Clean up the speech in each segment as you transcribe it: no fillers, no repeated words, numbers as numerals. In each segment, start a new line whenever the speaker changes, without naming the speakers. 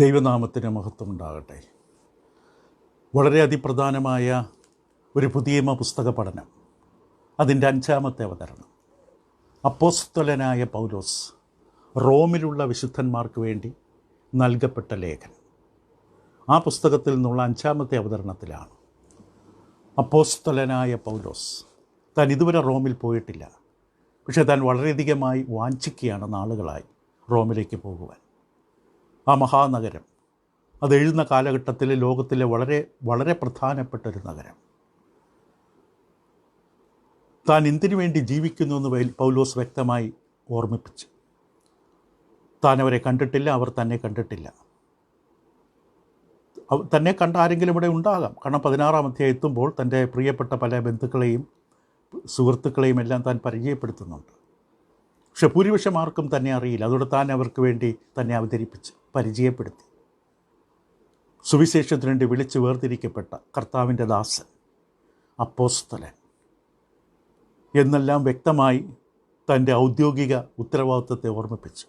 ദൈവനാമത്തിന് മഹത്വം ഉണ്ടാകട്ടെ. വളരെ അതിപ്രധാനമായ ഒരു പുതിയ പുസ്തക പഠനം, അതിൻ്റെ 5-ാമത്തെ അവതരണം. അപ്പോസ്തലനായ പൗലോസ് റോമിലുള്ള വിശുദ്ധന്മാർക്ക് വേണ്ടി നൽകപ്പെട്ട ലേഖനം. ആ പുസ്തകത്തിൽ നിന്നുള്ള 5-ാമത്തെ അവതരണത്തിലാണ്. അപ്പോസ്തലനായ പൗലോസ് താൻ ഇതുവരെ റോമിൽ പോയിട്ടില്ല, പക്ഷേ താൻ വളരെയധികമായി വാഞ്ചിക്കുകയാണ് നാളുകളായി റോമിലേക്ക് പോകുവാൻ. ആ മഹാനഗരം, അത് എഴുതുന്ന കാലഘട്ടത്തിൽ ലോകത്തിലെ വളരെ വളരെ പ്രധാനപ്പെട്ട ഒരു നഗരം. താൻ എന്തിനു വേണ്ടി ജീവിക്കുന്നു എന്ന് പൗലോസ് വ്യക്തമായി ഓർമ്മിപ്പിച്ചു. താൻ അവരെ കണ്ടിട്ടില്ല, അവർ തന്നെ കണ്ടിട്ടില്ല. തന്നെ കണ്ട ആരെങ്കിലും ഇവിടെ ഉണ്ടാകാം. കാരണം 16-ാം അധ്യായം എത്തുമ്പോൾ തൻ്റെ പ്രിയപ്പെട്ട പല ബന്ധുക്കളെയും സുഹൃത്തുക്കളെയും എല്ലാം താൻ പരിചയപ്പെടുത്തുന്നുണ്ട്. പക്ഷെ ഭൂരിപക്ഷം ആർക്കും തന്നെ അറിയില്ല. അതോടെ താൻ അവർക്ക് വേണ്ടി തന്നെ അവതരിപ്പിച്ച് പരിചയപ്പെടുത്തി. സുവിശേഷത്തിന് വേണ്ടി വിളിച്ച് വേർതിരിക്കപ്പെട്ട കർത്താവിൻ്റെ ദാസൻ, അപ്പോസ്തലൻ എന്നെല്ലാം വ്യക്തമായി തൻ്റെ ഔദ്യോഗിക ഉത്തരവാദിത്വത്തെ ഓർമ്മിപ്പിച്ചു.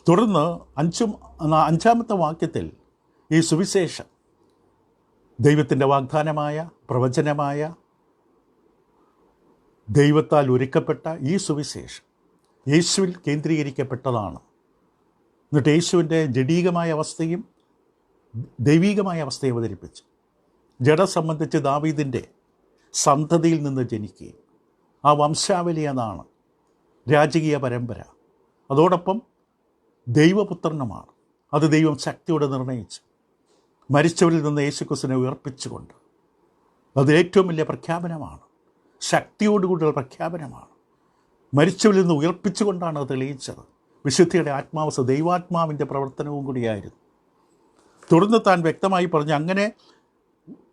തുടർന്ന് 5-ാമത്തെ വാക്യത്തിൽ ഈ സുവിശേഷം ദൈവത്തിൻ്റെ വാഗ്ദാനമായ, പ്രവചനമായ, ദൈവത്താൽ ഒരുക്കപ്പെട്ട ഈ സുവിശേഷം യേശുവിൽ കേന്ദ്രീകരിക്കപ്പെട്ടതാണ്. എന്നിട്ട് യേശുവിൻ്റെ ജഡീകമായ അവസ്ഥയും ദൈവീകമായ അവസ്ഥയും അവതരിപ്പിച്ചു. ജഡ സംബന്ധിച്ച് ദാവീദിൻ്റെ സന്തതിയിൽ നിന്ന് ജനിക്കുകയും ആ വംശാവലി അതാണ്, രാജകീയ പരമ്പര. അതോടൊപ്പം ദൈവപുത്രനുമാണ്. അത് ദൈവം ശക്തിയോടെ നിർണയിച്ചു. മരിച്ചവരിൽ നിന്ന് യേശുക്രിസ്തുവിനെ ഉയർപ്പിച്ചുകൊണ്ട് അത് ഏറ്റവും വലിയ പ്രഖ്യാപനമാണ്. ശക്തിയോടുകൂടിയുള്ള പ്രഖ്യാപനമാണ്. മരിച്ചവരിൽ നിന്ന് ഉയർപ്പിച്ചുകൊണ്ടാണ് അത് തെളിയിച്ചത്. വിശുദ്ധിയുടെ ആത്മാവസ്ഥ, ദൈവാത്മാവിൻ്റെ പ്രവർത്തനവും കൂടിയായിരുന്നു. തുടർന്ന് താൻ വ്യക്തമായി പറഞ്ഞു, അങ്ങനെ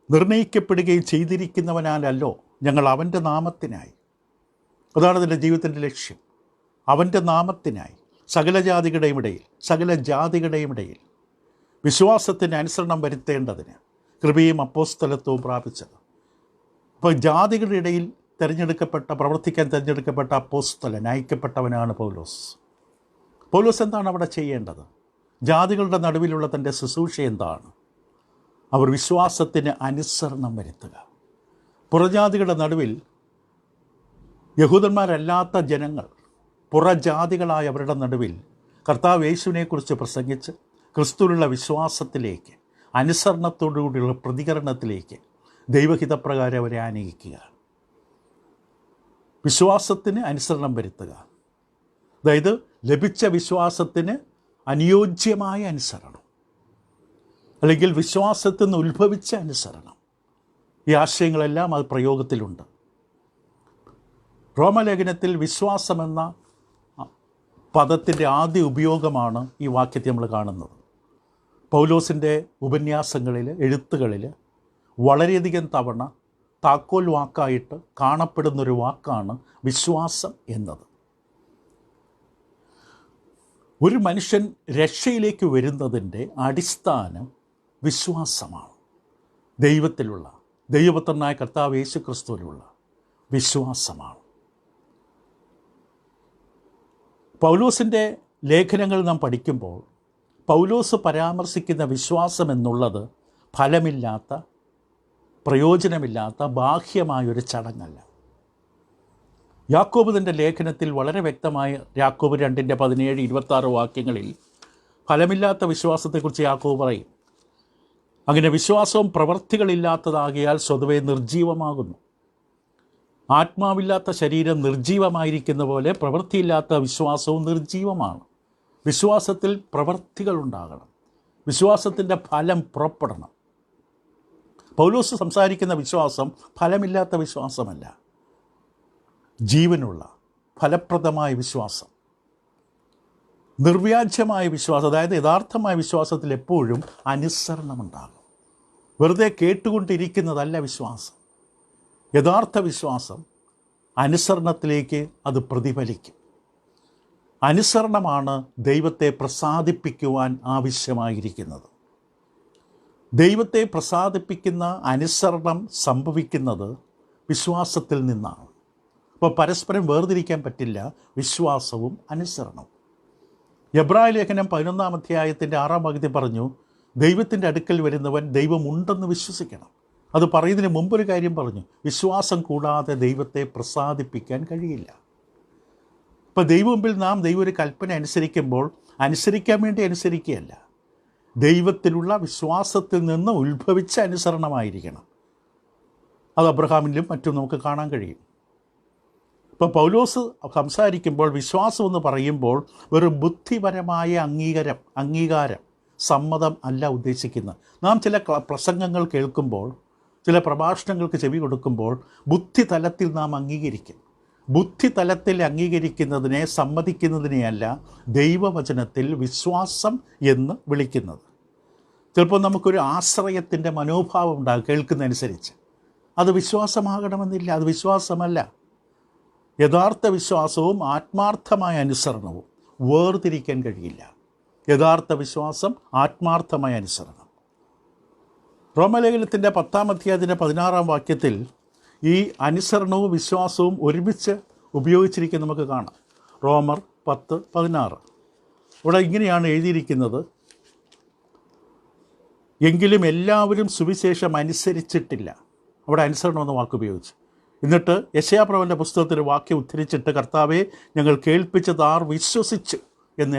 നിർണയിക്കപ്പെടുകയും ചെയ്തിരിക്കുന്നവനാലല്ലോ ഞങ്ങൾ അവൻ്റെ നാമത്തിനായി, അതാണ് അതിൻ്റെ ജീവിതത്തിൻ്റെ ലക്ഷ്യം, അവൻ്റെ നാമത്തിനായി സകല ജാതികളുടെയും ഇടയിൽ വിശ്വാസത്തിന് അനുസരണം വരുത്തേണ്ടതിന് കൃപയും അപ്പോസ്തലത്വവും പ്രാപിച്ചത്. അപ്പോൾ ജാതികളുടെ ഇടയിൽ പ്രവർത്തിക്കാൻ തിരഞ്ഞെടുക്കപ്പെട്ട അപ്പോസ്തലൻ, അയക്കപ്പെട്ടവനാണ് പൗലോസ്. പൗലോസ് എന്താണ് അവിടെ ചെയ്യേണ്ടത്? ജാതികളുടെ നടുവിലുള്ള തൻ്റെ ശുശ്രൂഷ എന്താണ്? അവർ വിശ്വാസത്തിന് അനുസരണം വരുത്തുക. പുറജാതികളുടെ നടുവിൽ യഹൂദന്മാരല്ലാത്ത ജനങ്ങൾ, പുറജാതികളായ അവരുടെ നടുവിൽ കർത്താവ് യേശുവിനെക്കുറിച്ച് പ്രസംഗിച്ച് ക്രിസ്തുവിലുള്ള വിശ്വാസത്തിലേക്ക്, അനുസരണത്തോടുകൂടിയുള്ള പ്രതികരണത്തിലേക്ക് ദൈവഹിതപ്രകാരം അവരെ ആനയിക്കുക. വിശ്വാസത്തിന് അനുസരണം വരുത്തുക, അതായത് ലഭിച്ച വിശ്വാസത്തിന് അനുയോജ്യമായ അനുസരണം, അല്ലെങ്കിൽ വിശ്വാസത്തിൽ നിന്ന് ഉത്ഭവിച്ച അനുസരണം. ഈ ആശയങ്ങളെല്ലാം അത് പ്രയോഗത്തിലുണ്ട്. റോമലേഖനത്തിൽ വിശ്വാസമെന്ന പദത്തിൻ്റെ ആദ്യ ഉപയോഗമാണ് ഈ വാക്യത്തിൽ നമ്മൾ കാണുന്നത്. പൗലോസിൻ്റെ ഉപന്യാസങ്ങളിൽ, എഴുത്തുകളിൽ വളരെയധികം തവണ താക്കോൽ വാക്കായിട്ട് കാണപ്പെടുന്നൊരു വാക്കാണ് വിശ്വാസം എന്നത്. ഒരു മനുഷ്യൻ രക്ഷയിലേക്ക് വരുന്നതിൻ്റെ അടിസ്ഥാനം വിശ്വാസമാണ്. ദൈവത്തിലുള്ള, ദൈവപുത്രനായ കർത്താവ് യേശു ക്രിസ്തുവിലുള്ള വിശ്വാസമാണ്. പൗലോസിൻ്റെ ലേഖനങ്ങൾ നാം പഠിക്കുമ്പോൾ പൗലോസ് പരാമർശിക്കുന്ന വിശ്വാസം എന്നുള്ളത് ഫലമില്ലാത്ത, പ്രയോജനമില്ലാത്ത ബാഹ്യമായൊരു ചടങ്ങല്ല. യാക്കോബ് തൻ്റെ ലേഖനത്തിൽ വളരെ വ്യക്തമായി യാക്കോബ് 2:17-26 വാക്യങ്ങളിൽ ഫലമില്ലാത്ത വിശ്വാസത്തെക്കുറിച്ച് യാക്കോബ് പറയും. അങ്ങനെ വിശ്വാസവും പ്രവൃത്തികളില്ലാത്തതാകിയാൽ സ്വതവേ നിർജീവമാകുന്നു. ആത്മാവില്ലാത്ത ശരീരം നിർജീവമായിരിക്കുന്ന പോലെ പ്രവൃത്തിയില്ലാത്ത വിശ്വാസവും നിർജീവമാണ്. വിശ്വാസത്തിൽ പ്രവൃത്തികൾ ഉണ്ടാകണം, വിശ്വാസത്തിൻ്റെ ഫലം പുറപ്പെടണം. പൗലോസ് സംസാരിക്കുന്ന വിശ്വാസം ഫലമില്ലാത്ത വിശ്വാസമല്ല, ജീവനുള്ള ഫലപ്രദമായ വിശ്വാസം, നിർവ്യാജ്യമായ വിശ്വാസം. അതായത് യഥാർത്ഥമായ വിശ്വാസത്തിൽ എപ്പോഴും അനുസരണമുണ്ടാകും. വെറുതെ കേട്ടുകൊണ്ടിരിക്കുന്നതല്ല വിശ്വാസം. യഥാർത്ഥ വിശ്വാസം അനുസരണത്തിലേക്ക് അത് പ്രതിഫലിക്കും. അനുസരണമാണ് ദൈവത്തെ പ്രസാദിപ്പിക്കുവാൻ ആവശ്യമായിരിക്കുന്നത്. ദൈവത്തെ പ്രസാദിപ്പിക്കുന്ന അനുസരണം സംഭവിക്കുന്നത് വിശ്വാസത്തിൽ നിന്നാണ്. അപ്പോൾ പരസ്പരം വേർതിരിക്കാൻ പറ്റില്ല വിശ്വാസവും അനുസരണവും. എബ്രായ ലേഖനം 11-ാം അധ്യായത്തിൻ്റെ 6-ാം വാക്യത്തിൽ പറഞ്ഞു, ദൈവത്തിൻ്റെ അടുക്കൽ വരുന്നവൻ ദൈവമുണ്ടെന്ന് വിശ്വസിക്കണം. അത് പറയുന്നതിന് മുമ്പൊരു കാര്യം പറഞ്ഞു, വിശ്വാസം കൂടാതെ ദൈവത്തെ പ്രസാദിപ്പിക്കാൻ കഴിയില്ല. ഇപ്പോൾ ദൈവമുമ്പിൽ നാം ദൈവം ഒരു കൽപ്പന അനുസരിക്കാൻ വേണ്ടി അനുസരിക്കുകയല്ല, ദൈവത്തിലുള്ള വിശ്വാസത്തിൽ നിന്ന് ഉത്ഭവിച്ച അനുസരണമായിരിക്കണം. അത് അബ്രഹാമിലും മറ്റും നമുക്ക് കാണാൻ കഴിയും. ഇപ്പോൾ പൗലോസ് സംസാരിക്കുമ്പോൾ വിശ്വാസം എന്ന് പറയുമ്പോൾ വെറും ബുദ്ധിപരമായ അംഗീകാരം സമ്മതം അല്ല ഉദ്ദേശിക്കുന്നത്. നാം ചില പ്രസംഗങ്ങൾ കേൾക്കുമ്പോൾ, ചില പ്രഭാഷണങ്ങൾക്ക് ചെവി കൊടുക്കുമ്പോൾ ബുദ്ധിതലത്തിൽ നാം അംഗീകരിക്കും. ബുദ്ധിതലത്തിൽ അംഗീകരിക്കുന്നതിനെ, സമ്മതിക്കുന്നതിനെയല്ല ദൈവവചനത്തിൽ വിശ്വാസം എന്ന് വിളിക്കുന്നത്. ചിലപ്പോൾ നമുക്കൊരു ആശ്രയത്തിൻ്റെ മനോഭാവം ഉണ്ടാകും കേൾക്കുന്നതനുസരിച്ച്. അത് വിശ്വാസമാകണമെന്നില്ല, അത് വിശ്വാസമല്ല. യഥാർത്ഥ വിശ്വാസവും ആത്മാർത്ഥമായ അനുസരണവും വേർതിരിക്കാൻ കഴിയില്ല. യഥാർത്ഥ വിശ്വാസം, ആത്മാർത്ഥമായ അനുസരണം. റോമലേഖനത്തിൻ്റെ 10-ാം അധ്യായത്തിൻ്റെ 16-ാം വാക്യത്തിൽ ഈ അനുസരണവും വിശ്വാസവും ഒരുമിച്ച് ഉപയോഗിച്ചിരിക്കുന്നത് നമുക്ക് കാണാം. റോമർ 10:16. ഇവിടെ ഇങ്ങനെയാണ് എഴുതിയിരിക്കുന്നത്, എങ്കിലും എല്ലാവരും സുവിശേഷം അനുസരിച്ചിട്ടില്ല. അവിടെ അനുസരണം എന്ന വാക്ക് ഉപയോഗിച്ചു. എന്നിട്ട് യെശയ്യാപ്രവചന പുസ്തകത്തിൽ വാക്യം ഉദ്ധരിച്ചിട്ട്, കർത്താവെ ഞങ്ങൾ കേൾപ്പിച്ചത് ആർ വിശ്വസിച്ചു എന്ന്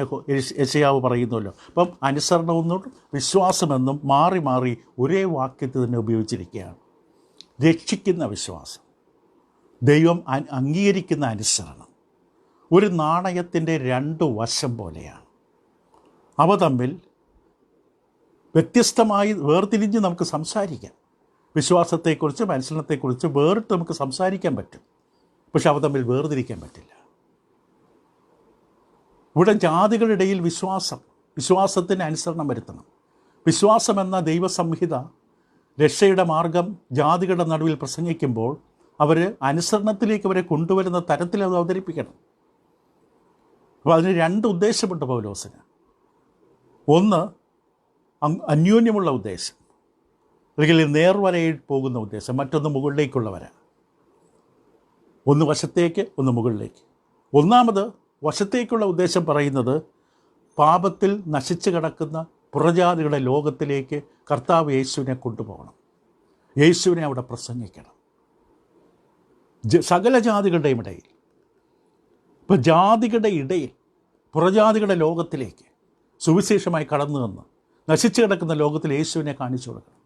യെശയ്യാവ് പറയുന്നുവല്ലോ. അപ്പം അനുസരണമെന്നും വിശ്വാസമെന്നും മാറി മാറി ഒരേ വാക്യത്തിൽ തന്നെ ഉപയോഗിച്ചിരിക്കുകയാണ്. രക്ഷിക്കുന്ന വിശ്വാസം, ദൈവം അംഗീകരിക്കുന്ന അനുസരണം ഒരു നാണയത്തിൻ്റെ 2 വശം പോലെയാണ്. അവ തമ്മിൽ വ്യത്യസ്തമായി വേർതിരിഞ്ഞ് നമുക്ക് സംസാരിക്കാം. വിശ്വാസത്തെക്കുറിച്ചും അനുസരണത്തെക്കുറിച്ചും വേറിട്ട് നമുക്ക് സംസാരിക്കാൻ പറ്റും, പക്ഷെ അവ തമ്മിൽ വേർതിരിക്കാൻ പറ്റില്ല. ഇവിടെ ജാതികളുടെ ഇടയിൽ വിശ്വാസത്തിന് അനുസരണം വരുത്തണം. വിശ്വാസമെന്ന ദൈവസംഹിത, രക്ഷയുടെ മാർഗം ജാതികളുടെ നടുവിൽ പ്രസംഗിക്കുമ്പോൾ അവർ അനുസരണത്തിലേക്ക് അവരെ കൊണ്ടുവരുന്ന തരത്തിൽ അത് അവതരിപ്പിക്കണം. അപ്പോൾ അതിന് 2 ഉദ്ദേശമുണ്ട് പൗലോസിന്. ഒന്ന് അന്യോന്യമുള്ള ഉദ്ദേശം, അല്ലെങ്കിൽ നേർവരയിൽ പോകുന്ന ഉദ്ദേശം. മറ്റൊന്ന് മുകളിലേക്കുള്ള വര. ഒന്ന് വശത്തേക്ക്, ഒന്ന് മുകളിലേക്ക്. ഒന്നാമത് വശത്തേക്കുള്ള ഉദ്ദേശം പറയുന്നത് പാപത്തിൽ നശിച്ചു കിടക്കുന്ന പുറജാതികളുടെ ലോകത്തിലേക്ക് കർത്താവ് യേശുവിനെ കൊണ്ടുപോകണം. യേശുവിനെ അവിടെ പ്രസംഗിക്കണം സകല ജാതികളുടെയും ഇടയിൽ. ഇപ്പോൾ ജാതികളുടെ ഇടയിൽ പുറജാതികളുടെ ലോകത്തിലേക്ക് സുവിശേഷമായി കടന്നു വന്ന് നശിച്ചു കിടക്കുന്ന ലോകത്തിൽ യേശുവിനെ കാണിച്ചു കൊടുക്കണം.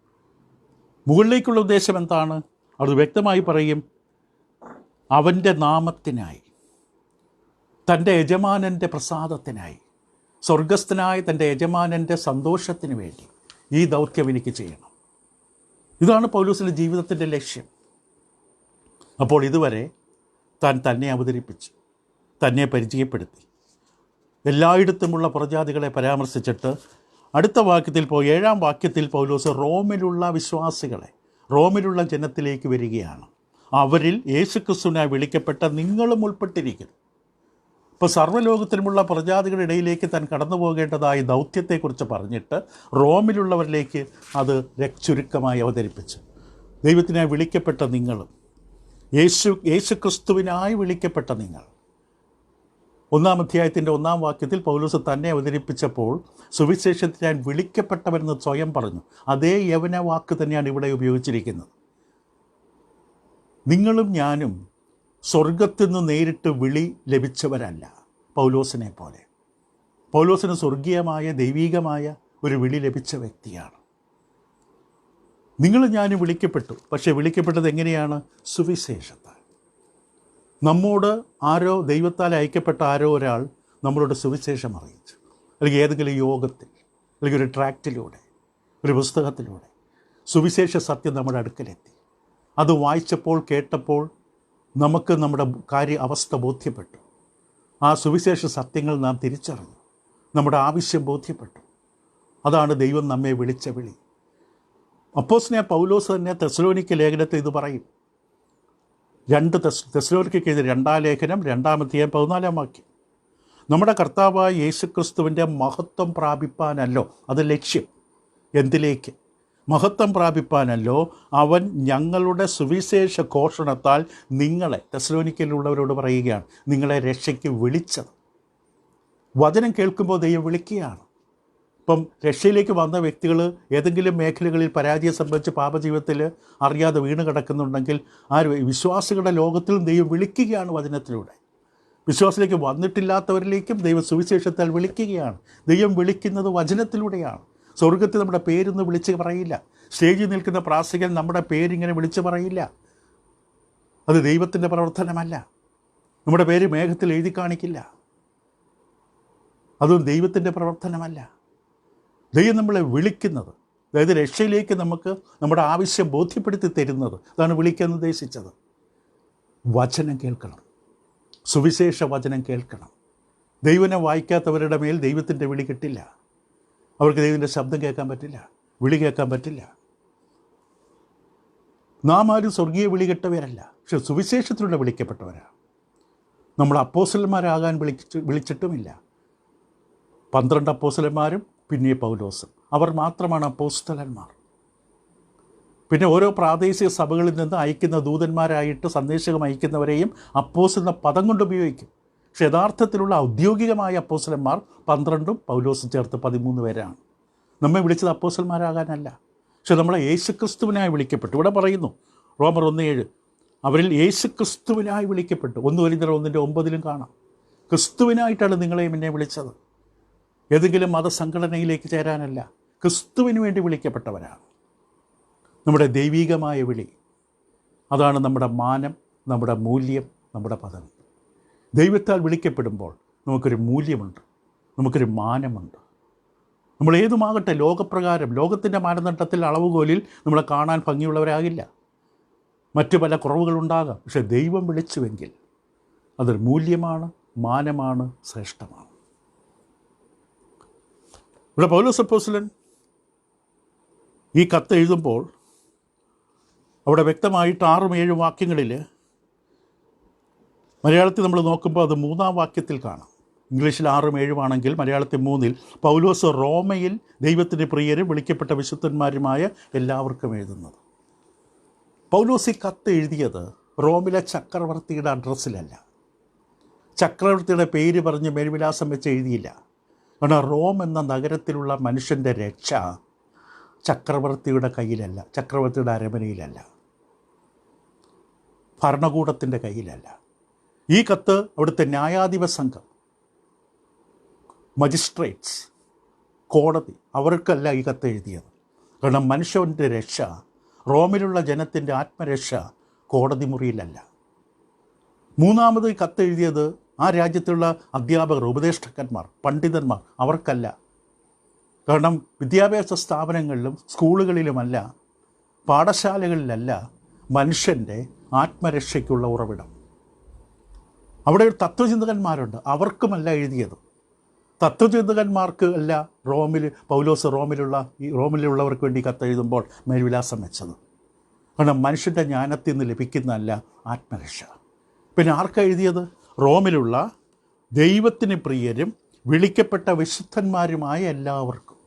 മുകളിലേക്കുള്ള ഉദ്ദേശം എന്താണ്? അത് വ്യക്തമായി പറയും, അവൻ്റെ നാമത്തിനായി, തൻ്റെ യജമാനൻ്റെ പ്രസാദത്തിനായി, സ്വർഗസ്ഥനായ തൻ്റെ യജമാനൻ്റെ സന്തോഷത്തിന് വേണ്ടി ഈ ദൗത്യം എനിക്ക് ചെയ്യണം. ഇതാണ് പൗലോസിൻ്റെ ജീവിതത്തിൻ്റെ ലക്ഷ്യം. അപ്പോൾ ഇതുവരെ താൻ തന്നെ അവതരിപ്പിച്ചു, തന്നെ പരിചയപ്പെടുത്തി, എല്ലായിടത്തുമുള്ള പുറജാതികളെ പരാമർശിച്ചിട്ട് അടുത്ത വാക്യത്തിൽ 7-ാം വാക്യത്തിൽ പൗലോസ് റോമിലുള്ള വിശ്വാസികളെ, റോമിലുള്ള ജനത്തിലേക്ക് വരികയാണ്. അവരിൽ യേശുക്രിസ്തുവിനായി വിളിക്കപ്പെട്ട നിങ്ങളും ഉൾപ്പെട്ടിരിക്കുന്നു. ഇപ്പോൾ സർവ്വലോകത്തിലുമുള്ള പ്രജാതികളുടെ ഇടയിലേക്ക് താൻ കടന്നു പോകേണ്ടതായ ദൗത്യത്തെക്കുറിച്ച് പറഞ്ഞിട്ട് റോമിലുള്ളവരിലേക്ക് അത് ചുരുക്കമായി അവതരിപ്പിച്ചു. ദൈവത്തിനായി വിളിക്കപ്പെട്ട നിങ്ങളും, യേശുക്രിസ്തുവിനായി വിളിക്കപ്പെട്ട നിങ്ങൾ. 1-ാം അധ്യായത്തിൻ്റെ 1-ാം വാക്യത്തിൽ പൗലോസ് തന്നെ അവതരിപ്പിച്ചപ്പോൾ സുവിശേഷത്തിനായി വിളിക്കപ്പെട്ടവരെന്ന് സ്വയം പറഞ്ഞു. അതേ യവന വാക്ക് തന്നെയാണ് ഇവിടെ ഉപയോഗിച്ചിരിക്കുന്നത്. നിങ്ങളും ഞാനും സ്വർഗത്തിൽ നിന്ന് നേരിട്ട് വിളി ലഭിച്ചവരല്ല പൗലോസിനെ പോലെ. പൗലോസിന് സ്വർഗീയമായ ദൈവീകമായ ഒരു വിളി ലഭിച്ച വ്യക്തിയാണ്. നിങ്ങളും ഞാനും വിളിക്കപ്പെട്ടു. പക്ഷേ വിളിക്കപ്പെട്ടത് എങ്ങനെയാണ്? സുവിശേഷത്താൽ. നമ്മോട് ആരോ, ദൈവത്താൽ അയക്കപ്പെട്ട ആരോ ഒരാൾ നമ്മളോട് സുവിശേഷം അറിയിച്ചു, അല്ലെങ്കിൽ ഏതെങ്കിലും യോഗത്തിൽ, അല്ലെങ്കിൽ ഒരു ട്രാക്റ്റിലൂടെ, ഒരു പുസ്തകത്തിലൂടെ സുവിശേഷ സത്യം നമ്മുടെ അടുക്കലെത്തി. അത് വായിച്ചപ്പോൾ, കേട്ടപ്പോൾ നമുക്ക് നമ്മുടെ അവസ്ഥ ബോധ്യപ്പെട്ടു. ആ സുവിശേഷ സത്യങ്ങൾ നാം തിരിച്ചറിഞ്ഞു, നമ്മുടെ ആവശ്യം ബോധ്യപ്പെട്ടു. അതാണ് ദൈവം നമ്മെ വിളിച്ച വിളി. അപ്പോസ്തലനായ പൗലോസ് തന്നെ തെസ്സലോനിക്ക ലേഖനത്തിൽ ഇത് പറയും. 2 തെസ്സലോനിക്കയ്ക്ക് എഴുതിയ 2-ാം ലേഖനം 2-ാം അധ്യായം 14-ാം വാക്യം. നമ്മുടെ കർത്താവായ യേശുക്രിസ്തുവിൻ്റെ മഹത്വം പ്രാപിപ്പാനല്ലോ അത് ലക്ഷ്യം. എന്തിലേക്ക്? മഹത്വം പ്രാപിപ്പാനല്ലോ അവൻ ഞങ്ങളുടെ സുവിശേഷ ഘോഷണത്താൽ നിങ്ങളെ, തെസ്സലോനിക്കയിലുള്ളവരോട് പറയുകയാണ്, നിങ്ങളെ രക്ഷയ്ക്ക് വിളിച്ചത്. വചനം കേൾക്കുമ്പോൾ ദൈവം വിളിക്കുകയാണ്. ഇപ്പം രക്ഷയിലേക്ക് വന്ന വ്യക്തികൾ ഏതെങ്കിലും മേഖലകളിൽ പരാജയം സംഭവിച്ച് പാപജീവിതത്തിൽ അറിയാതെ വീണ് കിടക്കുന്നുണ്ടെങ്കിൽ ആ വിശ്വാസികളുടെ ലോകത്തിലും ദൈവം വിളിക്കുകയാണ് വചനത്തിലൂടെ. വിശ്വാസത്തിലേക്ക് വന്നിട്ടില്ലാത്തവരിലേക്കും ദൈവം സുവിശേഷത്താൽ വിളിക്കുകയാണ്. ദൈവം വിളിക്കുന്നത് വചനത്തിലൂടെയാണ്. സ്വർഗത്തിൽ നമ്മുടെ പേരൊന്നും വിളിച്ച് പറയില്ല. സ്റ്റേജിൽ നിൽക്കുന്ന പ്രാസംഗികൻ നമ്മുടെ പേരിങ്ങനെ വിളിച്ച് പറയില്ല. അത് ദൈവത്തിൻ്റെ പ്രവർത്തനമല്ല. നമ്മുടെ പേര് മേഘത്തിൽ എഴുതി കാണിക്കില്ല. അതും ദൈവത്തിൻ്റെ പ്രവർത്തനമല്ല. ദൈവം നമ്മളെ വിളിക്കുന്നത്, അതായത് രക്ഷയിലേക്ക് നമുക്ക് നമ്മുടെ ആവശ്യം ബോധ്യപ്പെടുത്തി തരുന്നത്, അതാണ് വിളിക്കാൻ ഉദ്ദേശിച്ചത്. വചനം കേൾക്കണം, സുവിശേഷ വചനം കേൾക്കണം. ദൈവനെ വായിക്കാത്തവരുടെ മേൽ ദൈവത്തിൻ്റെ വിളി കിട്ടില്ല. അവർക്ക് ദൈവത്തിൻ്റെ ശബ്ദം കേൾക്കാൻ പറ്റില്ല, വിളി കേൾക്കാൻ പറ്റില്ല. നാം ആരും സ്വർഗീയ വിളി കെട്ടവരല്ല, പക്ഷെ സുവിശേഷത്തിലൂടെ വിളിക്കപ്പെട്ടവരാണ്. നമ്മൾ അപ്പോസ്തലന്മാരാകാൻ വിളിച്ചിട്ടുമില്ല. 12 അപ്പോസ്തലന്മാരും പിന്നെ പൗലോസും, അവർ മാത്രമാണ് അപ്പോസ്തലന്മാർ. പിന്നെ ഓരോ പ്രാദേശിക സഭകളിൽ നിന്ന് അയക്കുന്ന ദൂതന്മാരായിട്ട് സന്ദേശകം അയക്കുന്നവരെയും അപ്പോസ്തലൻ എന്ന പദം കൊണ്ട് ഉപയോഗിക്കും. പക്ഷെ യഥാർത്ഥത്തിലുള്ള ഔദ്യോഗികമായ അപ്പോസ്തലന്മാർ 12 പൗലോസും ചേർത്ത് 13 പേരാണ്. നമ്മെ വിളിച്ചത് അപ്പോസ്തലന്മാരാകാനല്ല, പക്ഷെ നമ്മളെ യേശുക്രിസ്തുവിനായി വിളിക്കപ്പെട്ടു. ഇവിടെ പറയുന്നു റോമർ 1:7, അവരിൽ യേശുക്രിസ്തുവിനായി വിളിക്കപ്പെട്ടു. 1 കൊരിന്ത്യർ 1:9 കാണാം. ക്രിസ്തുവിനായിട്ടാണ് നിങ്ങളെയും എന്നെ വിളിച്ചത്. ഏതെങ്കിലും മതസംഘടനയിലേക്ക് ചേരാനല്ല, ക്രിസ്തുവിന് വേണ്ടി വിളിക്കപ്പെട്ടവരാണ്. നമ്മുടെ ദൈവികമായ വിളി, അതാണ് നമ്മുടെ മാനം, നമ്മുടെ മൂല്യം, നമ്മുടെ പദവി. ദൈവത്താൽ വിളിക്കപ്പെടുമ്പോൾ നമുക്കൊരു മൂല്യമുണ്ട്, നമുക്കൊരു മാനമുണ്ട്. നമ്മൾ ഏതുമാകട്ടെ, ലോകപ്രകാരം ലോകത്തിൻ്റെ മാനദണ്ഡത്തിൽ അളവുകോലിൽ നമ്മളെ കാണാൻ ഭംഗിയുള്ളവരാകില്ല. മറ്റു പല കുറവുകളുണ്ടാകാം. പക്ഷെ ദൈവം വിളിച്ചുവെങ്കിൽ അതൊരു മൂല്യമാണ്, മാനമാണ്, ശ്രേഷ്ഠമാണ്. ഇവിടെ പൗലോസ് അപ്പോസ്തലൻ ഈ കത്ത് എഴുതുമ്പോൾ അവിടെ വ്യക്തമായിട്ട് 6-7 വാക്യങ്ങളിൽ, മലയാളത്തിൽ നമ്മൾ നോക്കുമ്പോൾ അത് 3-ാം വാക്യത്തിൽ കാണാം. ഇംഗ്ലീഷിൽ 6-7 ആണെങ്കിൽ മലയാളത്തിൽ 3-ൽ പൗലോസ് റോമയിൽ ദൈവത്തിൻ്റെ പ്രിയരും വിളിക്കപ്പെട്ട വിശുദ്ധന്മാരുമായ എല്ലാവർക്കും എഴുതുന്നത്. പൗലോസ് ഈ കത്ത് എഴുതിയത് റോമിലെ ചക്രവർത്തിയുടെ അഡ്രസ്സിലല്ല, ചക്രവർത്തിയുടെ പേര് പറഞ്ഞ് മേൽവിലാസം വെച്ച് എഴുതിയില്ല. കാരണം റോം എന്ന നഗരത്തിലുള്ള മനുഷ്യൻ്റെ രക്ഷ ചക്രവർത്തിയുടെ കയ്യിലല്ല, ചക്രവർത്തിയുടെ അരമനയിലല്ല, ഭരണകൂടത്തിൻ്റെ കയ്യിലല്ല. ഈ കത്ത് അവിടുത്തെ ന്യായാധിപ സംഘം, മജിസ്ട്രേറ്റ്സ്, കോടതി, അവർക്കല്ല ഈ കത്ത് എഴുതിയത്. കാരണം മനുഷ്യൻ്റെ രക്ഷ, റോമിലുള്ള ജനത്തിൻ്റെ ആത്മരക്ഷ കോടതി മുറിയിലല്ല. മൂന്നാമത് ഈ കത്ത് എഴുതിയത് ആ രാജ്യത്തുള്ള അധ്യാപകർ, ഉപദേഷ്ടാക്കന്മാർ, പണ്ഡിതന്മാർ, അവർക്കല്ല. കാരണം വിദ്യാഭ്യാസ സ്ഥാപനങ്ങളിലും സ്കൂളുകളിലുമല്ല, പാഠശാലകളിലല്ല മനുഷ്യൻ്റെ ആത്മരക്ഷയ്ക്കുള്ള ഉറവിടം. അവിടെ ഒരു തത്വചിന്തകന്മാരുണ്ട്, അവർക്കുമല്ല എഴുതിയത്. തത്വചിന്തകന്മാർക്ക് അല്ല പൗലോസ് റോമിലുള്ളവർക്ക് വേണ്ടി കത്തെഴുതുമ്പോൾ മേൽവിലാസം വെച്ചത്. കാരണം മനുഷ്യൻ്റെ ജ്ഞാനത്തിൽ നിന്ന് ലഭിക്കുന്നതല്ല ആത്മരക്ഷ. പിന്നെ ആർക്കെഴുതിയത്? റോമിലുള്ള ദൈവത്തിന് പ്രിയരും വിളിക്കപ്പെട്ട വിശുദ്ധന്മാരുമായ എല്ലാവർക്കും.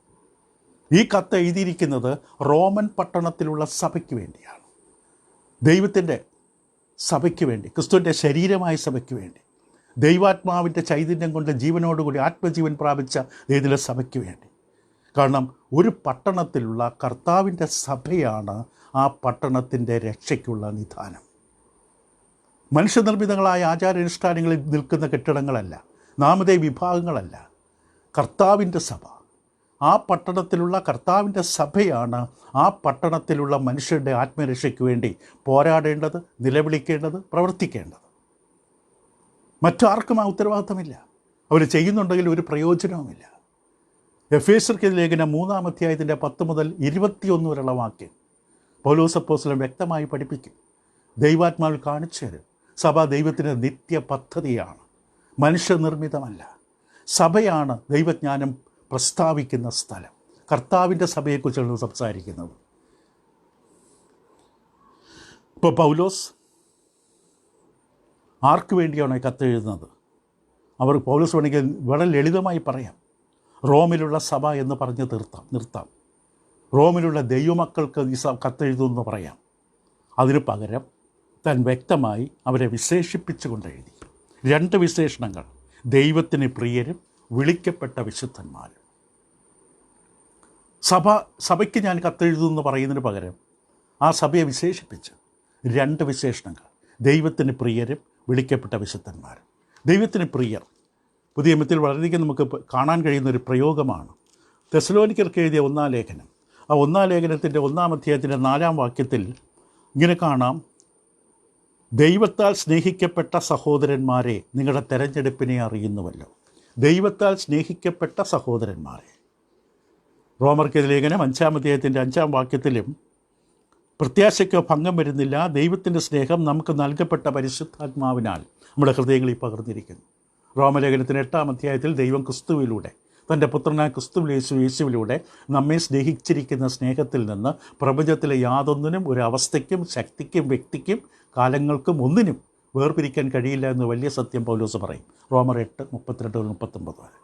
ഈ കത്ത് എഴുതിയിരിക്കുന്നത് റോമൻ പട്ടണത്തിലുള്ള സഭയ്ക്ക് വേണ്ടിയാണ്, ദൈവത്തിൻ്റെ സഭയ്ക്ക് വേണ്ടി, ക്രിസ്തുവിൻ്റെ ശരീരമായ സഭയ്ക്ക് വേണ്ടി, ദൈവാത്മാവിൻ്റെ ചൈതന്യം കൊണ്ട് ജീവനോടുകൂടി ആത്മജീവൻ പ്രാപിച്ച ഇതിലെ സഭയ്ക്ക് വേണ്ടി. കാരണം ഒരു പട്ടണത്തിലുള്ള കർത്താവിൻ്റെ സഭയാണ് ആ പട്ടണത്തിൻ്റെ രക്ഷയ്ക്കുള്ള നിധാനം. മനുഷ്യനിർമ്മിതങ്ങളായ ആചാരാനുഷ്ഠാനങ്ങളിൽ നിൽക്കുന്ന കെട്ടിടങ്ങളല്ല, നാമധേയ വിഭാഗങ്ങളല്ല, കർത്താവിൻ്റെ സഭ. ആ പട്ടണത്തിലുള്ള കർത്താവിൻ്റെ സഭയാണ് ആ പട്ടണത്തിലുള്ള മനുഷ്യരുടെ ആത്മരക്ഷയ്ക്ക് വേണ്ടി പോരാടേണ്ടത്, നിലവിളിക്കേണ്ടത്, പ്രവർത്തിക്കേണ്ടത്. മറ്റാർക്കും ആ ഉത്തരവാദിത്തമില്ല. അവർ ചെയ്യുന്നുണ്ടെങ്കിൽ ഒരു പ്രയോജനവുമില്ല. എഫേസ്യർക്ക് ലേഖനം 3-ാം അധ്യായത്തിൻ്റെ 10 മുതൽ 21 വരെയുള്ള വാക്യം പൗലോസ് അപ്പോസ്തലൻ വ്യക്തമായി പഠിപ്പിക്കും. ദൈവാത്മാവിൽ കാണിച്ചു തരും. സഭ ദൈവത്തിൻ്റെ നിത്യ പദ്ധതിയാണ്, മനുഷ്യനിർമ്മിതമല്ല. സഭയാണ് ദൈവജ്ഞാനം പ്രസ്താവിക്കുന്ന സ്ഥലം. കർത്താവിൻ്റെ സഭയെക്കുറിച്ചാണ് സംസാരിക്കുന്നത്. ഇപ്പോൾ പൗലോസ് ആർക്ക് വേണ്ടിയാണോ കത്തെഴുതുന്നത്? പൗലോസ് വേണമെങ്കിൽ വളരെ ലളിതമായി പറയാം, റോമിലുള്ള സഭ എന്ന് പറഞ്ഞ് നിർത്താം. റോമിലുള്ള ദൈവമക്കൾക്ക് ഈ കത്തെഴുതുമെന്ന് പറയാം. അതിന് പകരം താൻ വ്യക്തമായി അവരെ വിശേഷിപ്പിച്ചുകൊണ്ട് എഴുതി. 2 വിശേഷണങ്ങൾ: ദൈവത്തിന് പ്രിയരും വിളിക്കപ്പെട്ട വിശുദ്ധന്മാരും. സഭയ്ക്ക് ഞാൻ കത്തെഴുതുമെന്ന് പറയുന്നതിന് പകരം ആ സഭയെ വിശേഷിപ്പിച്ച് 2 വിശേഷണങ്ങൾ: ദൈവത്തിന് പ്രിയരും വിളിക്കപ്പെട്ട വിശുദ്ധന്മാരും. ദൈവത്തിന് പ്രിയർ പുതിയ നിയമത്തിൽ വളരെയധികം നമുക്ക് കാണാൻ കഴിയുന്ന ഒരു പ്രയോഗമാണ്. തെസ്സലോനിക്കർക്ക് എഴുതിയ 1-ാം ലേഖനം, ആ 1-ാം ലേഖനത്തിൻ്റെ 1-ാം അധ്യായത്തിൻ്റെ 4-ാം വാക്യത്തിൽ ഇങ്ങനെ കാണാം: ദൈവത്താൽ സ്നേഹിക്കപ്പെട്ട സഹോദരന്മാരെ, നിങ്ങളുടെ തെരഞ്ഞെടുപ്പിനെ അറിയുന്നുവല്ലോ. ദൈവത്താൽ സ്നേഹിക്കപ്പെട്ട സഹോദരന്മാരെ. റോമർക്കെതിരെ ലേഖനം 5-ാം അധ്യായത്തിൻ്റെ 5-ാം വാക്യത്തിലും പ്രത്യാശയ്ക്ക് ഭംഗം വരുന്നില്ല, ദൈവത്തിൻ്റെ സ്നേഹം നമുക്ക് നൽകപ്പെട്ട പരിശുദ്ധാത്മാവിനാൽ നമ്മുടെ ഹൃദയങ്ങളിൽ പകർന്നിരിക്കുന്നു. റോമലേഖനത്തിൻ്റെ 8-ാം അധ്യായത്തിൽ ദൈവം ക്രിസ്തുവിലൂടെ, തൻ്റെ പുത്രനായ യേശുവിലൂടെ നമ്മെ സ്നേഹിച്ചിരിക്കുന്ന സ്നേഹത്തിൽ നിന്ന് പ്രപഞ്ചത്തിലെ യാതൊന്നിനും, ഒരു അവസ്ഥയ്ക്കും, ശക്തിക്കും, വ്യക്തിക്കും, കാലങ്ങൾക്കും ഒന്നിനും വേർപിരിക്കാൻ കഴിയില്ല എന്ന് വലിയ സത്യം പൗലോസ് പറയും. റോമർ 8:32-39 വരെ.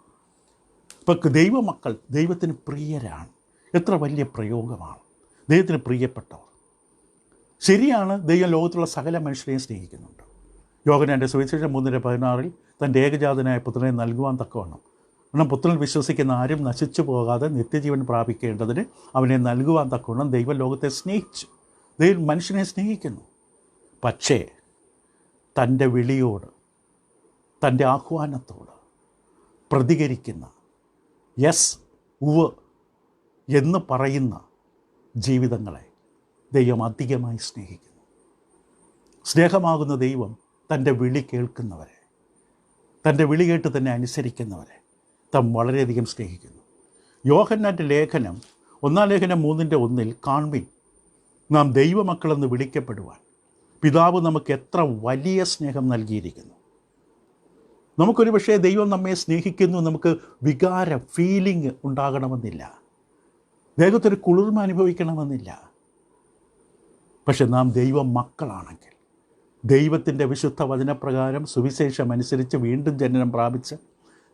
ഇപ്പോൾ ദൈവമക്കൾ ദൈവത്തിന് പ്രിയരാണ്. എത്ര വലിയ പ്രയോഗമാണ്! ദൈവത്തിന് പ്രിയപ്പെട്ടവർ. ശരിയാണ്, ദൈവം ലോകത്തുള്ള സകല മനുഷ്യരെയും സ്നേഹിക്കുന്നുണ്ട്. യോഹന്നാന്റെ സുവിശേഷം 3:16 തൻ്റെ ഏകജാതനായ പുത്രനെ നൽകുവാൻ തക്കവണ്ണം, കാരണം പുത്രനിൽ വിശ്വസിക്കുന്ന ആരും നശിച്ചു പോകാതെ നിത്യജീവൻ പ്രാപിക്കേണ്ടതിന് അവനെ നൽകുവാൻ തക്കവണ്ണം ദൈവം ലോകത്തെ സ്നേഹിച്ചു. ദൈവം മനുഷ്യനെ സ്നേഹിക്കുന്നു. പക്ഷേ തൻ്റെ വിളിയോട്, തൻ്റെ ആഹ്വാനത്തോട് പ്രതികരിക്കുന്ന, യെസ്, ഉവ് എന്ന് പറയുന്ന ജീവിതങ്ങളെ ദൈവം അധികമായി സ്നേഹിക്കുന്നു. സ്നേഹമാകുന്ന ദൈവം തൻ്റെ വിളി കേൾക്കുന്നവരെ, തൻ്റെ വിളി കേട്ട് തന്നെ അനുസരിക്കുന്നവരെ താൻ വളരെയധികം സ്നേഹിക്കുന്നു. യോഹന്നാൻ്റെ ലേഖനം 1-ാം ലേഖനം 3:1 കാൺവിൻ, നാം ദൈവമക്കളെന്ന് വിളിക്കപ്പെടുവാൻ പിതാവ് നമുക്ക് എത്ര വലിയ സ്നേഹം നൽകിയിരിക്കുന്നു. നമുക്കൊരു പക്ഷേ ദൈവം നമ്മെ സ്നേഹിക്കുന്നു, നമുക്ക് വികാരം, ഫീലിംഗ് ഉണ്ടാകണമെന്നില്ല, ദേഹത്തൊരു കുളിർമ അനുഭവിക്കണമെന്നില്ല. പക്ഷെ നാം ദൈവ മക്കളാണെങ്കിൽ, ദൈവത്തിൻ്റെ വിശുദ്ധ വചനപ്രകാരം സുവിശേഷം അനുസരിച്ച് വീണ്ടും ജനനം പ്രാപിച്ച്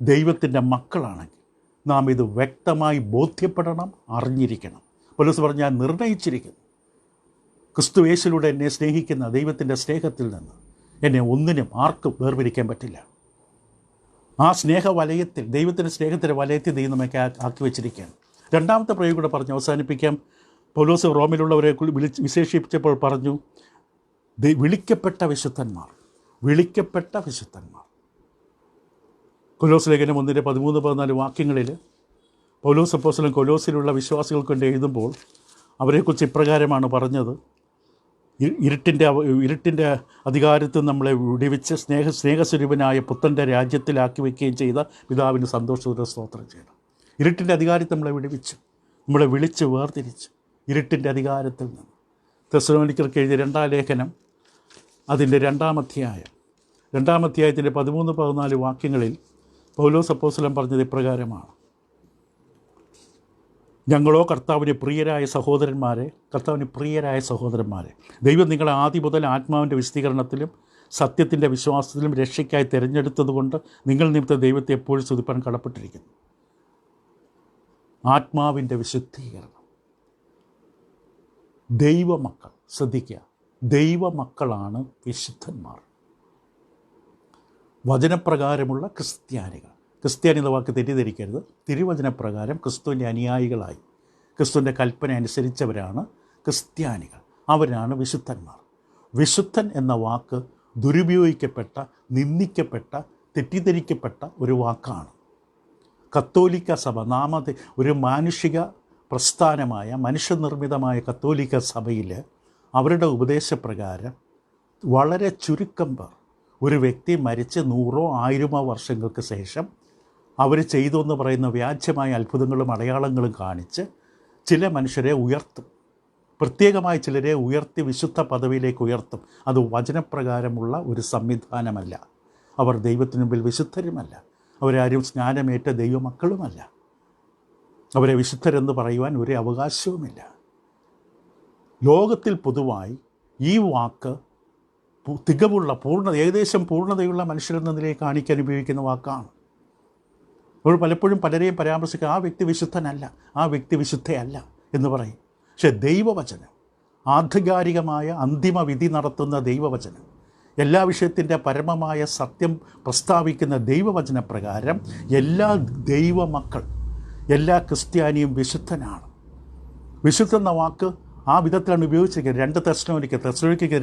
ദൈവത്തിൻ്റെ മക്കളാണെങ്കിൽ നാം ഇത് വ്യക്തമായി ബോധ്യപ്പെടണം, അറിഞ്ഞിരിക്കണം. പൗലോസ് പറഞ്ഞാൽ നിർണയിച്ചിരിക്കുന്നു, ക്രിസ്തു യേശുവിലൂടെ എന്നെ സ്നേഹിക്കുന്ന ദൈവത്തിൻ്റെ സ്നേഹത്തിൽ നിന്ന് എന്നെ ഒന്നിനും ആർക്കും വേർപിരിക്കാൻ പറ്റില്ല. ആ സ്നേഹവലയത്തിൽ, ദൈവത്തിൻ്റെ സ്നേഹത്തിൻ്റെ വലയത്തിൽ ദൈവം നമ്മെ ആക്കി വെച്ചിരിക്കുകയാണ്. 2-ാമത്തെ പ്രയോഗം കൂടെ പറഞ്ഞ് അവസാനിപ്പിക്കാം. പൗലോസ് റോമിലുള്ളവരെ വിശേഷിപ്പിച്ചപ്പോൾ പറഞ്ഞു, വിളിക്കപ്പെട്ട വിശുദ്ധന്മാർ, വിളിക്കപ്പെട്ട വിശുദ്ധന്മാർ. കൊലോസ് ലേഖനം 1:13-14 വാക്യങ്ങളിൽ പൗലോസ് അപ്പോസ്തലൻ കൊലോസിലുള്ള വിശ്വാസികൾ കൊണ്ട് എഴുതുമ്പോൾ അവരെക്കുറിച്ച് ഇപ്രകാരമാണ് പറഞ്ഞത്: ഇരുട്ടിൻ്റെ അധികാരത്തിൽ നമ്മളെ വിടിവിച്ച് സ്നേഹസ്വരൂപനായ പുത്രൻ്റെ രാജ്യത്തിലാക്കി വയ്ക്കുകയും ചെയ്ത പിതാവിന് സന്തോഷത്തോടെ സ്തോത്രം ചെയ്യണം. ഇരുട്ടിൻ്റെ അധികാരത്തിൽ നമ്മളെ വിടിവിച്ചു, നമ്മളെ വിളിച്ച് വേർതിരിച്ചു ഇരുട്ടിൻ്റെ അധികാരത്തിൽ നിന്ന്. തെസ്സലോനിക്കർക്ക് എഴുതിയ 2-ാം ലേഖനം അതിൻ്റെ 2-ാം അധ്യായം, 2-ാം അധ്യായത്തിൻ്റെ 13-14 വാക്യങ്ങളിൽ പൗലോസ് അപ്പോസ്തലൻ പറഞ്ഞത് ഇപ്രകാരമാണ്: ഞങ്ങളോ കർത്താവിന് പ്രിയരായ സഹോദരന്മാരെ, ദൈവം നിങ്ങളെ ആദ്യം മുതൽ ആത്മാവിൻ്റെ വിശദീകരണത്തിലും സത്യത്തിൻ്റെ വിശ്വാസത്തിലും രക്ഷയ്ക്കായി തിരഞ്ഞെടുത്തതുകൊണ്ട് നിങ്ങൾ നിമിത്തം ദൈവത്തെ എപ്പോഴും സ്തുതിപ്പാൻ കടപ്പെട്ടിരിക്കുന്നു. ആത്മാവിൻ്റെ വിശുദ്ധീകരണം. ദൈവമക്കൾ, ശ്രദ്ധിക്കുക, ദൈവമക്കളാണ് വിശുദ്ധന്മാർ. വചനപ്രകാരമുള്ള ക്രിസ്ത്യാനികൾ. ക്രിസ്ത്യാനി എന്ന വാക്ക് തെറ്റിദ്ധരിക്കരുത്. തിരുവചനപ്രകാരം ക്രിസ്തുവിൻ്റെ അനുയായികളായി ക്രിസ്തുവിൻ്റെ കൽപ്പന അനുസരിച്ചവരാണ് ക്രിസ്ത്യാനികൾ. അവരാണ് വിശുദ്ധന്മാർ. വിശുദ്ധൻ എന്ന വാക്ക് ദുരുപയോഗിക്കപ്പെട്ട, നിന്ദിക്കപ്പെട്ട, തെറ്റിദ്ധരിക്കപ്പെട്ട ഒരു വാക്കാണ്. കത്തോലിക്ക സഭ ഒരു മാനുഷിക പ്രസ്ഥാനമായ, മനുഷ്യനിർമ്മിതമായ കത്തോലിക്ക സഭയിൽ അവരുടെ ഉപദേശപ്രകാരം വളരെ ചുരുക്കം പേർ, ഒരു വ്യക്തി മരിച്ച് 100 or 1000 വർഷങ്ങൾക്ക് ശേഷം അവർ ചെയ്തു എന്ന് പറയുന്ന വ്യാജമായ അത്ഭുതങ്ങളും അടയാളങ്ങളും കാണിച്ച് ചില മനുഷ്യരെ ഉയർത്തും. പ്രത്യേകമായി ചിലരെ ഉയർത്തി വിശുദ്ധ പദവിയിലേക്ക് ഉയർത്തും. അത് വചനപ്രകാരമുള്ള ഒരു സംവിധാനമല്ല. അവർ ദൈവത്തിനു മുമ്പിൽ വിശുദ്ധരുമല്ല. അവരാരും സ്നാനമേറ്റ ദൈവമക്കളുമല്ല. അവരെ വിശുദ്ധരെന്ന് പറയുവാൻ ഒരു അവകാശവുമില്ല. ലോകത്തിൽ പൊതുവായി ഈ വാക്ക് തികവുള്ള, ഏകദേശം പൂർണ്ണതയുള്ള മനുഷ്യരെന്ന നിലയിൽ കാണിക്കാൻ ഉപയോഗിക്കുന്ന വാക്കാണ്. നമ്മൾ പലപ്പോഴും പലരെയും പരാമർശിക്കുക, ആ വ്യക്തി വിശുദ്ധനല്ല, ആ വ്യക്തി വിശുദ്ധയല്ല എന്ന് പറയും. പക്ഷേ ദൈവവചനം, ആധികാരികമായ അന്തിമ വിധി നടത്തുന്ന ദൈവവചനം എല്ലാ വിഷയത്തിൻ്റെ പരമമായ സത്യം പ്രസ്താവിക്കുന്ന ദൈവവചനപ്രകാരം എല്ലാ ദൈവമക്കൾ, എല്ലാ ക്രിസ്ത്യാനിയും വിശുദ്ധനാണ്. വിശുദ്ധ എന്ന വാക്ക് ആ വിധത്തിലാണ് ഉപയോഗിച്ചിരിക്കുന്നത്. 2 തെസ്സലോനിക്ക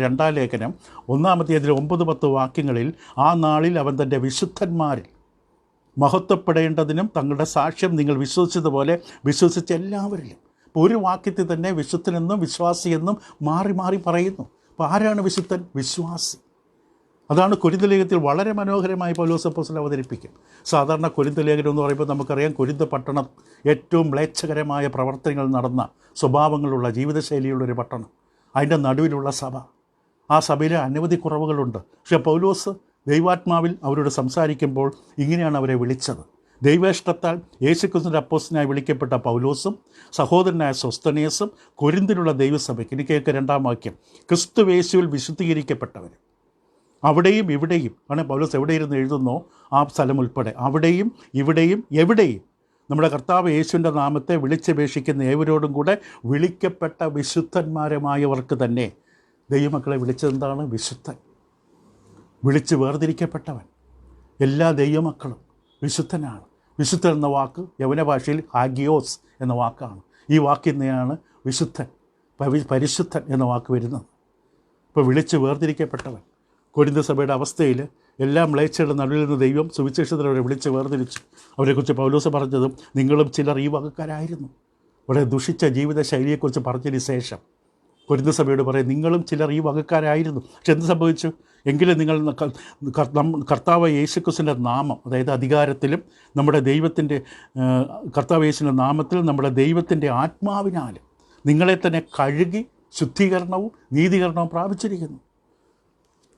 2 ലേഖനം 1-10 വാക്യങ്ങളിൽ ആ നാളിൽ അവൻ തൻ്റെ വിശുദ്ധന്മാരിൽ മഹത്വപ്പെടേണ്ടതിനും തങ്ങളുടെ സാക്ഷ്യം നിങ്ങൾ വിശ്വസിച്ചതുപോലെ വിശ്വസിച്ച എല്ലാവരിലും. ഇപ്പോൾ ഒരു വാക്യത്തിൽ തന്നെ വിശുദ്ധനെന്നും വിശ്വാസിയെന്നും മാറി മാറി പറയുന്നു. അപ്പോൾ ആരാണ് വിശുദ്ധൻ? വിശ്വാസി. അതാണ് കൊരിന്ത് ലേഖനത്തിൽ വളരെ മനോഹരമായി പൗലോസ് അപ്പോസ്തലൻ അവതരിപ്പിക്കും. സാധാരണ കൊരിന്ത് ലേഖനം എന്ന് പറയുമ്പോൾ നമുക്കറിയാം, കൊരിന്ത് പട്ടണം ഏറ്റവും മ്ലേച്ഛകരമായ പ്രവർത്തനങ്ങൾ നടന്ന സ്വഭാവങ്ങളുള്ള ജീവിതശൈലിയുള്ളൊരു പട്ടണം. അതിൻ്റെ നടുവിലുള്ള സഭ. ആ സഭയിൽ അനവധി കുറവുകളുണ്ട്. പക്ഷേ പൗലോസ് ദൈവാത്മാവിൽ അവരോട് സംസാരിക്കുമ്പോൾ ഇങ്ങനെയാണ് അവരെ വിളിച്ചത്. ദൈവേഷ്ടത്താൽ യേശുക്രിസ്തുവിൻ്റെ അപ്പോസ്തലനായി വിളിക്കപ്പെട്ട പൗലോസും സഹോദരനായ സൊസ്തനേസും കൊരിന്തിലുള്ള ദൈവസഭയ്ക്ക്, ഇനി കേൾക്കുക 2-ാം വാക്യം, ക്രിസ്തുയേശുവിൽ വിശുദ്ധീകരിക്കപ്പെട്ടവർ. അവിടെയും ഇവിടെയും ആണ് പൗലോസ് എവിടെ ഇരുന്ന് എഴുതുന്നോ ആ സ്ഥലം ഉൾപ്പെടെ അവിടെയും ഇവിടെയും എവിടെയും നമ്മുടെ കർത്താവ് യേശുവിൻ്റെ നാമത്തെ വിളിച്ചപേക്ഷിക്കുന്ന ഏവരോടും കൂടെ വിളിക്കപ്പെട്ട വിശുദ്ധന്മാരുമായവർക്ക് തന്നെ ദൈവമക്കളെ വിളിച്ചതെന്താണ്? വിശുദ്ധൻ, വിളിച്ച് വേർതിരിക്കപ്പെട്ടവൻ. എല്ലാ ദൈവമക്കളും വിശുദ്ധനാണ്. വിശുദ്ധൻ എന്ന വാക്ക് യവന ഭാഷയിൽ ഹാഗിയോസ് എന്ന വാക്കാണ്. ഈ വാക്കിൽ നിന്നാണ് വിശുദ്ധൻ, പരിശുദ്ധൻ എന്ന വാക്ക് വരുന്നത്. ഇപ്പോൾ വിളിച്ച് വേർതിരിക്കപ്പെട്ടവൻ. കൊരിന്ത് സഭയുടെ അവസ്ഥയിൽ എല്ലാ മ്ലേച്ഛരുടെ നടുവിൽ നിന്ന് ദൈവം സുവിശേഷത്തിൽ അവരെ വിളിച്ച് വേർതിരിച്ചു. അവരെക്കുറിച്ച് പൗലോസ് പറഞ്ഞതും നിങ്ങളും ചിലർ ഈ വകക്കാരായിരുന്നു. വളരെ ദുഷിച്ച ജീവിത ശൈലിയെക്കുറിച്ച് പറഞ്ഞതിന് ശേഷം കൊരിന്ത് സഭയോട് പറയും, നിങ്ങളും ചിലർ ഈ വകക്കാരായിരുന്നു. പക്ഷെ എന്ത് സംഭവിച്ചു? എങ്കിലും നിങ്ങൾ കർത്താവ് യേശുക്രിസ്തുവിൻ്റെ നാമം, അതായത് അധികാരത്തിലും നമ്മുടെ ദൈവത്തിൻ്റെ കർത്താവ് യേശുവിൻ്റെ നാമത്തിൽ നമ്മുടെ ദൈവത്തിൻ്റെ ആത്മാവിനാൽ നിങ്ങളെ തന്നെ കഴുകി ശുദ്ധീകരണവും നീതീകരണവും പ്രാപിച്ചിരിക്കുന്നു.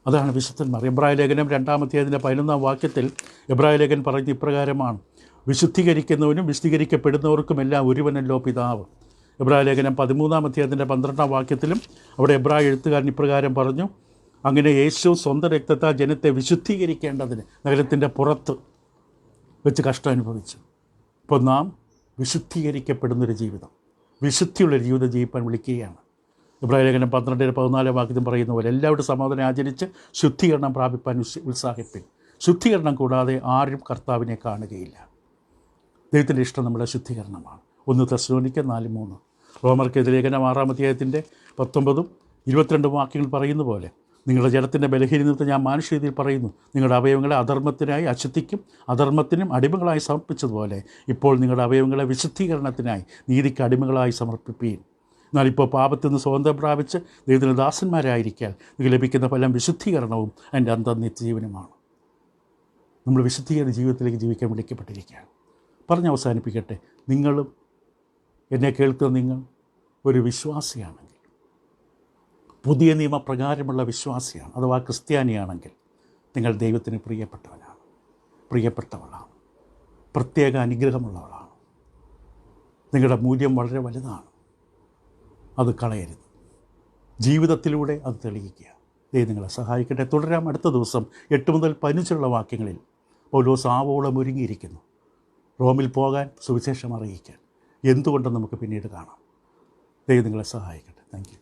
അതാണ് വിശുദ്ധന്മാർ. എബ്രായ ലേഖനം 2-ാം വാക്യത്തിൽ എബ്രായ ലേഖൻ പറഞ്ഞ ഇപ്രകാരമാണ്, വിശുദ്ധീകരിക്കുന്നവനും വിശുദ്ധീകരിക്കപ്പെടുന്നവർക്കുമെല്ലാം ഒരുവനല്ലോ പിതാവ്. എബ്രായ ലേഖനം 13-ാം വാക്യത്തിലും അവിടെ എബ്രായ എഴുത്തുകാരൻ ഇപ്രകാരം പറഞ്ഞു, അങ്ങനെ യേശു സ്വന്തം രക്തത്താൽ ജനത്തെ വിശുദ്ധീകരിക്കേണ്ടതിന് നഗരത്തിൻ്റെ പുറത്ത് വെച്ച് കഷ്ടം അനുഭവിച്ചു. ഇപ്പോൾ നാം വിശുദ്ധീകരിക്കപ്പെടുന്നൊരു ജീവിതം, വിശുദ്ധിയുള്ളൊരു ജീവിതം ജീവിക്കാൻ വിളിക്കുകയാണ്. എബ്രായ ലേഖനം 12-14 വാക്യത്തിൽ പറയുന്ന പോലെ എല്ലാവരും സമാധാനം ആചരിച്ച് ശുദ്ധീകരണം പ്രാപിപ്പാൻ ഉത്സാഹിപ്പിൻ. ശുദ്ധീകരണം കൂടാതെ ആരും കർത്താവിനെ കാണുകയില്ല. ദൈവത്തിൻ്റെ ഇഷ്ടം നമ്മുടെ ശുദ്ധീകരണമാണ്. 1 തെസ്സലോനിക്ക 4:3. റോമർക്കെതിരെ ലേഖനം 19-22 വാക്യങ്ങൾ പറയുന്ന പോലെ, നിങ്ങളുടെ ജഡത്തിൻ്റെ ബലഹീനത്തെ ഞാൻ മാനുഷികതയിൽ പറയുന്നു, നിങ്ങളുടെ അവയവങ്ങളെ അധർമ്മത്തിനായി അശുദ്ധിക്കും അധർമ്മത്തിനും അടിമകളായി സമർപ്പിച്ചതുപോലെ ഇപ്പോൾ നിങ്ങളുടെ അവയവങ്ങളെ വിശുദ്ധീകരണത്തിനായി നീതിക്ക് അടിമകളായി സമർപ്പിപ്പീൻ. എന്നാൽ ഇപ്പോൾ പാപത്തിൽ നിന്ന് സ്വാതന്ത്ര്യം പ്രാപിച്ച് ദൈവത്തിന് ദാസന്മാരായിരിക്കാൻ നിങ്ങൾക്ക് ലഭിക്കുന്ന ഫലം വിശുദ്ധീകരണവും അതിൻ്റെ അന്തം നിത്യജീവനുമാണ്. നമ്മൾ വിശുദ്ധീകരണ ജീവിതത്തിലേക്ക് ജീവിക്കാൻ വിളിക്കപ്പെട്ടിരിക്കുകയാണ്. പറഞ്ഞ് അവസാനിപ്പിക്കട്ടെ, നിങ്ങളും എന്നെ കേൾക്കുന്ന നിങ്ങൾ ഒരു വിശ്വാസിയാണെങ്കിൽ, പുതിയ നിയമപ്രകാരമുള്ള വിശ്വാസിയാണ്, അഥവാ ക്രിസ്ത്യാനിയാണെങ്കിൽ, നിങ്ങൾ ദൈവത്തിന് പ്രിയപ്പെട്ടവനാണ്, പ്രിയപ്പെട്ടവളാണ്, പ്രത്യേക അനുഗ്രഹമുള്ളവളാണ്. നിങ്ങളുടെ മൂല്യം വളരെ വലുതാണ്. അത് കളയരുത്. ജീവിതത്തിലൂടെ അത് തെളിയിക്കുക. ദൈവം നിങ്ങളെ സഹായിക്കട്ടെ. തുടരാം. അടുത്ത ദിവസം 8-15 വാക്യങ്ങളിൽ പൗലോസ് ആവോളം ഒരുങ്ങിയിരിക്കുന്നു റോമിൽ പോകാൻ, സുവിശേഷം അറിയിക്കാൻ. എന്തുകൊണ്ടെന്ന് നമുക്ക് പിന്നീട് കാണാം. ദൈവം നിങ്ങളെ സഹായിക്കട്ടെ. Thank you.